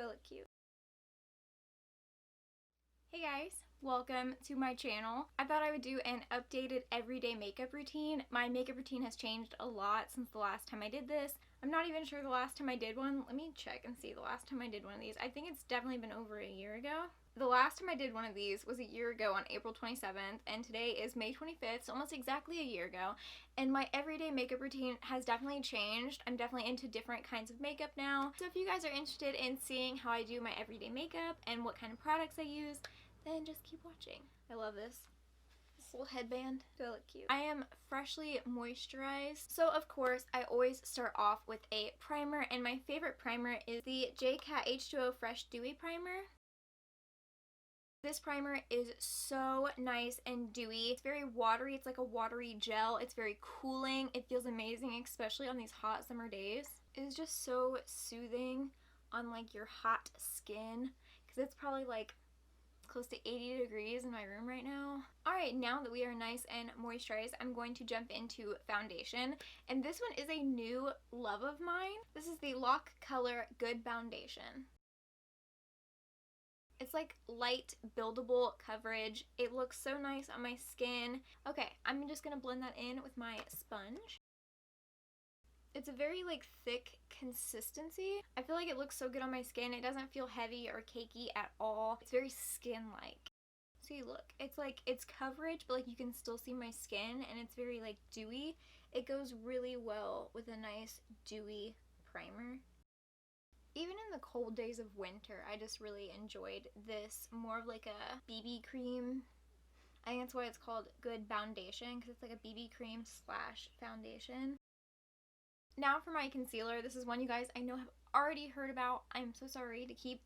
Do I look cute? Hey guys, welcome to my channel. I thought I would do an updated everyday makeup routine. My makeup routine has changed a lot since the last time I did this. I'm not even sure the last time I did one. Let me check and see the last time I did one of these. I think it's definitely been over a year ago. The last time I did one of these was a year ago on April 27th, and today is May 25th, so almost exactly a year ago. And my everyday makeup routine has definitely changed. I'm definitely into different kinds of makeup now. So if you guys are interested in seeing how I do my everyday makeup and what kind of products I use, then just keep watching. I love this little headband. Do I look cute? I am freshly moisturized. So of course I always start off with a primer, and my favorite primer is the JCat H2O Fresh Dewy Primer. This primer is so nice and dewy. It's very watery. It's like a watery gel. It's very cooling. It feels amazing, especially on these hot summer days. It is just so soothing on like your hot skin, because it's probably like close to 80 degrees in my room right now. Alright, now that we are nice and moisturized, I'm going to jump into foundation. And this one is a new love of mine. This is the Lock Color Good Foundation. It's like light buildable coverage. It looks so nice on my skin. Okay, I'm just gonna blend that in with my sponge. It's a very like thick consistency. I feel like it looks so good on my skin. It doesn't feel heavy or cakey at all. It's very skin-like. See, look, it's like, it's coverage, but like you can still see my skin, and it's very like dewy. It goes really well with a nice dewy primer. Even in the cold days of winter, I just really enjoyed this. More of like a BB cream. I think that's why it's called Good Foundation, because it's like a BB cream slash foundation. Now for my concealer. This is one you guys I know have already heard about. I'm so sorry to keep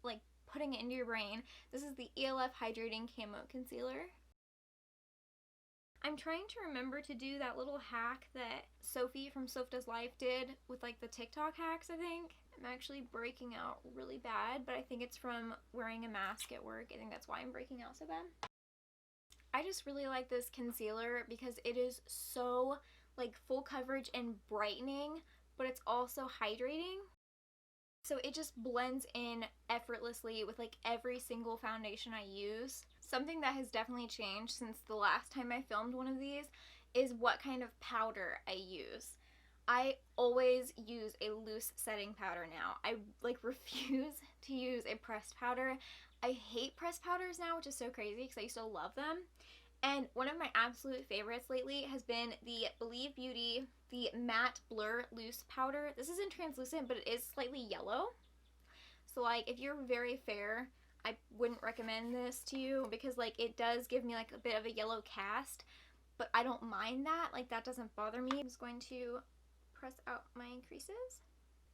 like putting it into your brain. This is the ELF Hydrating Camo Concealer. I'm trying to remember to do that little hack that Sophie from Soph Does Life did with like the TikTok hacks, I think. I'm actually breaking out really bad, but I think it's from wearing a mask at work. I think that's why I'm breaking out so bad. I just really like this concealer because it is so like full coverage and brightening, but it's also hydrating. So it just blends in effortlessly with like every single foundation I use. Something that has definitely changed since the last time I filmed one of these is what kind of powder I use. I always use a loose setting powder now. I like refuse to use a pressed powder. I hate pressed powders now, which is so crazy because I used to love them. And one of my absolute favorites lately has been the Believe Beauty, the Matte Blur Loose Powder. This isn't translucent, but it is slightly yellow. So like if you're very fair, I wouldn't recommend this to you because like it does give me like a bit of a yellow cast, but I don't mind that. Like that doesn't bother me. I'm just going to press out my creases.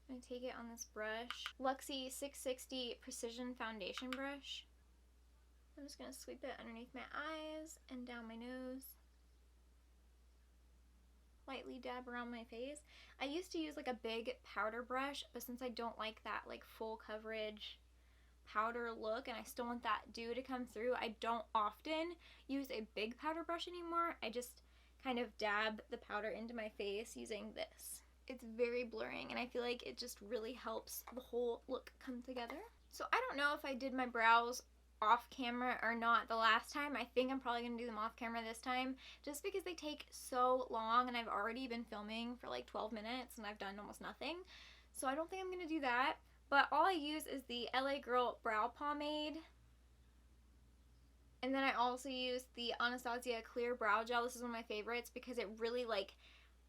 I'm going to take it on this brush. Luxie 660 Precision Foundation Brush. I'm just going to sweep it underneath my eyes and down my nose. Lightly dab around my face. I used to use like a big powder brush, but since I don't like that like full coverage powder look and I still want that dew to come through, I don't often use a big powder brush anymore. I just kind of dab the powder into my face using this. It's very blurring and I feel like it just really helps the whole look come together. So I don't know if I did my brows off camera or not the last time. I think I'm probably going to do them off camera this time just because they take so long and I've already been filming for like 12 minutes and I've done almost nothing. So I don't think I'm going to do that. But all I use is the LA Girl Brow Pomade. And then I also use the Anastasia Clear Brow Gel. This is one of my favorites because it really like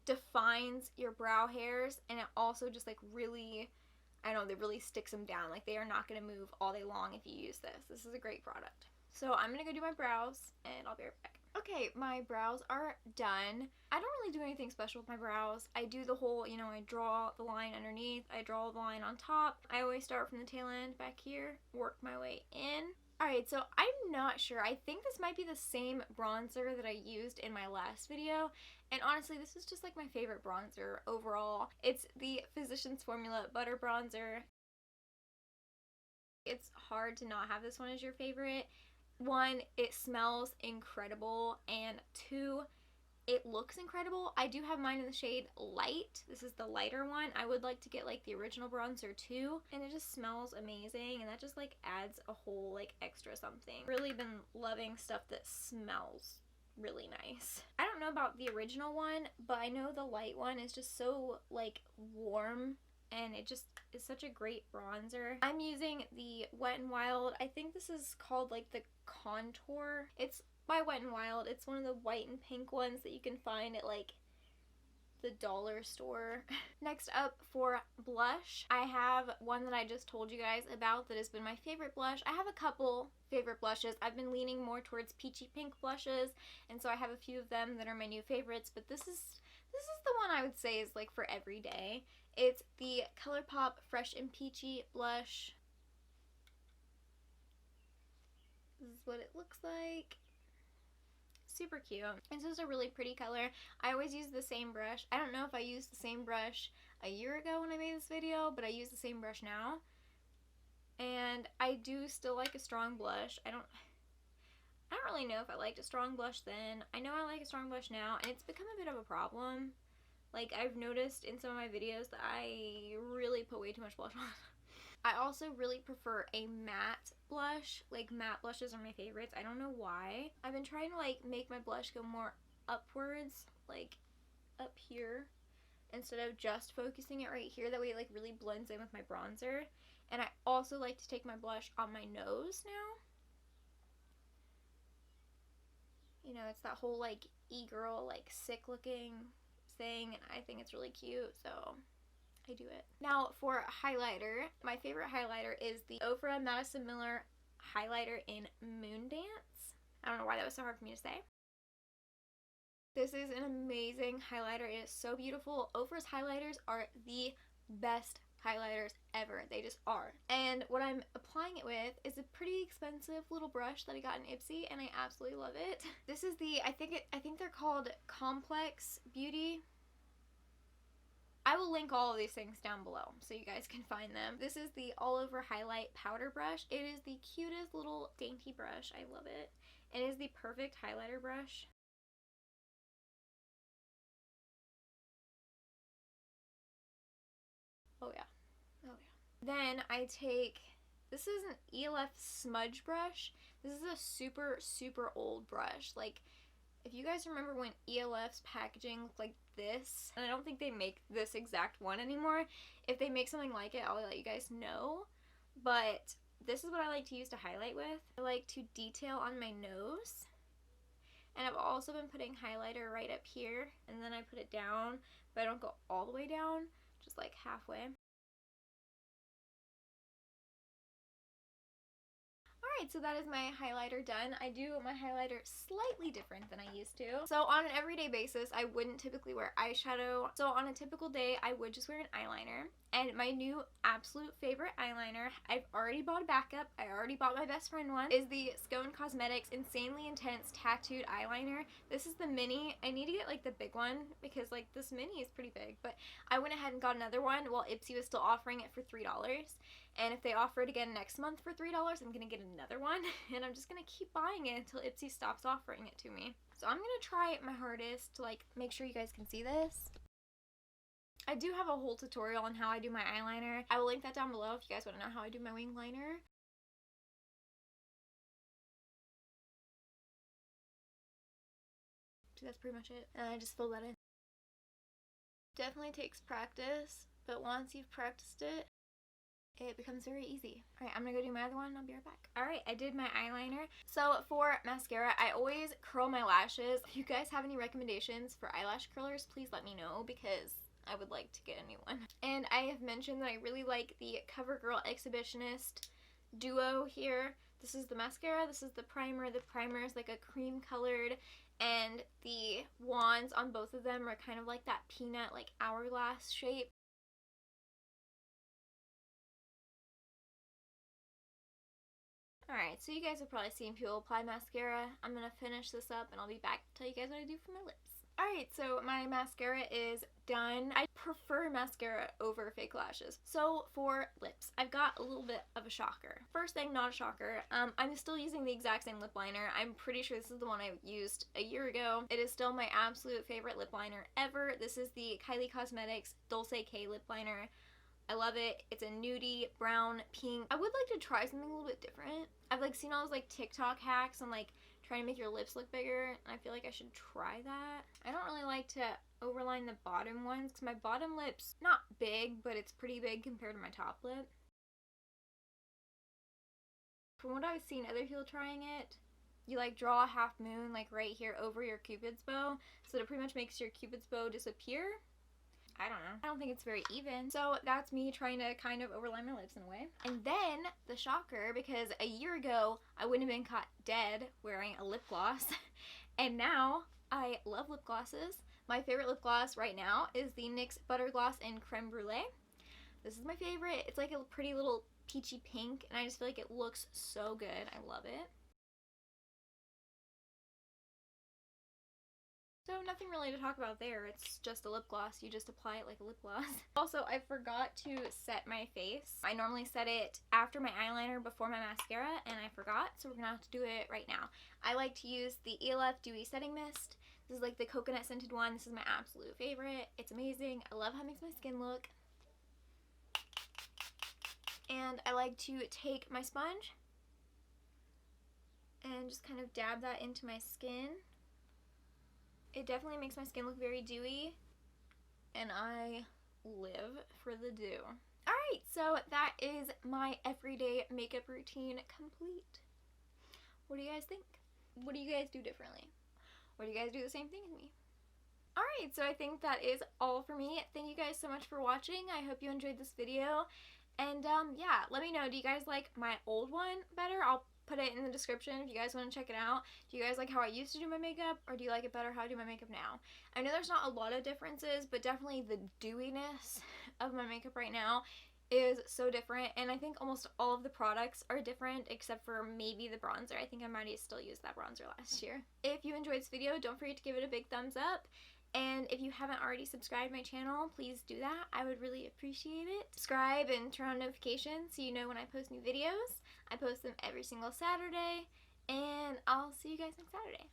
defines your brow hairs, and it also just like really, I don't know, it really sticks them down. Like they are not going to move all day long if you use this. This is a great product. So I'm going to go do my brows and I'll be right back. Okay, my brows are done. I don't really do anything special with my brows. I do the whole, you know, I draw the line underneath, I draw the line on top. I always start from the tail end back here, work my way in. Alright, so I'm not sure. I think this might be the same bronzer that I used in my last video. And honestly, this is just like my favorite bronzer overall. It's the Physicians Formula Butter Bronzer. It's hard to not have this one as your favorite. One, it smells incredible, and two, it looks incredible. I do have mine in the shade Light. This is the lighter one. I would like to get like the original bronzer too, and it just smells amazing, and that just like adds a whole like extra something. Really been loving stuff that smells really nice. I don't know about the original one, but I know the light one is just so like warm, and it just is such a great bronzer. I'm using the Wet n Wild. I think this is called like the Contour. It's by Wet n Wild. It's one of the white and pink ones that you can find at like the dollar store. Next up for blush, I have one that I just told you guys about that has been my favorite blush. I have a couple favorite blushes. I've been leaning more towards peachy pink blushes, and so I have a few of them that are my new favorites, but this is the one I would say is like for every day. It's the ColourPop Fresh and Peachy blush. This is what it looks like. Super cute. This is a really pretty color. I always use the same brush. I don't know if I used the same brush a year ago when I made this video, but I use the same brush now. And I do still like a strong blush. I don't really know if I liked a strong blush then. I know I like a strong blush now, and it's become a bit of a problem. Like, I've noticed in some of my videos that I really put way too much blush on. I also really prefer a matte blush. Like, matte blushes are my favorites. I don't know why. I've been trying to like make my blush go more upwards, like up here, instead of just focusing it right here. That way it like really blends in with my bronzer. And I also like to take my blush on my nose now. You know, it's that whole like e-girl, like sick looking thing, and I think it's really cute, so I do it. Now for highlighter, my favorite highlighter is the Ofra Madison Miller highlighter in Moondance. I don't know why that was so hard for me to say. This is an amazing highlighter. It is so beautiful. Ofra's highlighters are the best highlighters ever. They just are. And what I'm applying it with is a pretty expensive little brush that I got in Ipsy, and I absolutely love it. This is the, I think they're called Complex Beauty. I will link all of these things down below so you guys can find them. This is the All Over Highlight Powder Brush. It is the cutest little dainty brush. I love it. It is the perfect highlighter brush. Oh yeah. Oh yeah. Then I take, this is an ELF smudge brush. This is a super, super old brush. Like, if you guys remember when ELF's packaging looked like this, and I don't think they make this exact one anymore. If they make something like it, I'll let you guys know. But this is what I like to use to highlight with. I like to detail on my nose. And I've also been putting highlighter right up here, and then I put it down, but I don't go all the way down, just like halfway. Alright, so that is my highlighter done. I do my highlighter slightly different than I used to. So on an everyday basis, I wouldn't typically wear eyeshadow. So on a typical day, I would just wear an eyeliner. And my new absolute favorite eyeliner, I've already bought a backup, I already bought my best friend one, is the Scone Cosmetics Insanely Intense Tattooed Eyeliner. This is the mini. I need to get like the big one because like this mini is pretty big, but I went ahead and got another one while Ipsy was still offering it for $3. And if they offer it again next month for $3, I'm gonna get another one, and I'm just gonna keep buying it until Ipsy stops offering it to me. So I'm gonna try my hardest to like make sure you guys can see this. I do have a whole tutorial on how I do my eyeliner. I will link that down below if you guys want to know how I do my wing liner. So that's pretty much it. And I just fill that in. Definitely takes practice, but once you've practiced it, it becomes very easy. Alright, I'm gonna go do my other one and I'll be right back. Alright, I did my eyeliner. So for mascara, I always curl my lashes. If you guys have any recommendations for eyelash curlers, please let me know because I would like to get a new one. And I have mentioned that I really like the CoverGirl Exhibitionist duo here. This is the mascara, this is the primer. The primer is like a cream colored, and the wands on both of them are kind of like that peanut, like hourglass shape. Alright, so you guys have probably seen people apply mascara. I'm gonna finish this up and I'll be back to tell you guys what I do for my lips. Alright, so my mascara is done. I prefer mascara over fake lashes. So for lips, I've got a little bit of a shocker. First thing, not a shocker, I'm still using the exact same lip liner. I'm pretty sure this is the one I used a year ago. It is still my absolute favorite lip liner ever. This is the Kylie Cosmetics Dulce K lip liner. I love it. It's a nudie, brown, pink. I would like to try something a little bit different. I've like seen all those like TikTok hacks on like trying to make your lips look bigger, and I feel like I should try that. I don't really like to overline the bottom ones because my bottom lip's not big, but it's pretty big compared to my top lip. From what I've seen other people trying it, you like draw a half moon like right here over your cupid's bow, so it pretty much makes your cupid's bow disappear. I don't know. I don't think it's very even. So that's me trying to kind of overline my lips in a way. And then the shocker, because a year ago I wouldn't have been caught dead wearing a lip gloss. And now I love lip glosses. My favorite lip gloss right now is the NYX Butter Gloss in Creme Brulee. This is my favorite. It's like a pretty little peachy pink, and I just feel like it looks so good. I love it. So nothing really to talk about there. It's just a lip gloss. You just apply it like a lip gloss. Also, I forgot to set my face. I normally set it after my eyeliner, before my mascara, and I forgot, so we're gonna have to do it right now. I like to use the ELF Dewy Setting Mist. This is like the coconut scented one. This is my absolute favorite. It's amazing. I love how it makes my skin look. And I like to take my sponge and just kind of dab that into my skin. It definitely makes my skin look very dewy, and I live for the dew. Alright, so that is my everyday makeup routine complete. What do you guys think? What do you guys do differently? Or do you guys do the same thing as me? Alright, so I think that is all for me. Thank you guys so much for watching. I hope you enjoyed this video. And yeah, let me know, do you guys like my old one better? I'll put it in the description if you guys want to check it out. Do you guys like how I used to do my makeup, or do you like it better how I do my makeup now? I know there's not a lot of differences, but definitely the dewiness of my makeup right now is so different, and I think almost all of the products are different except for maybe the bronzer. I think I might have still used that bronzer last year. If you enjoyed this video, don't forget to give it a big thumbs up. And if you haven't already subscribed to my channel, please do that. I would really appreciate it. Subscribe and turn on notifications so you know when I post new videos. I post them every single Saturday, and I'll see you guys next Saturday.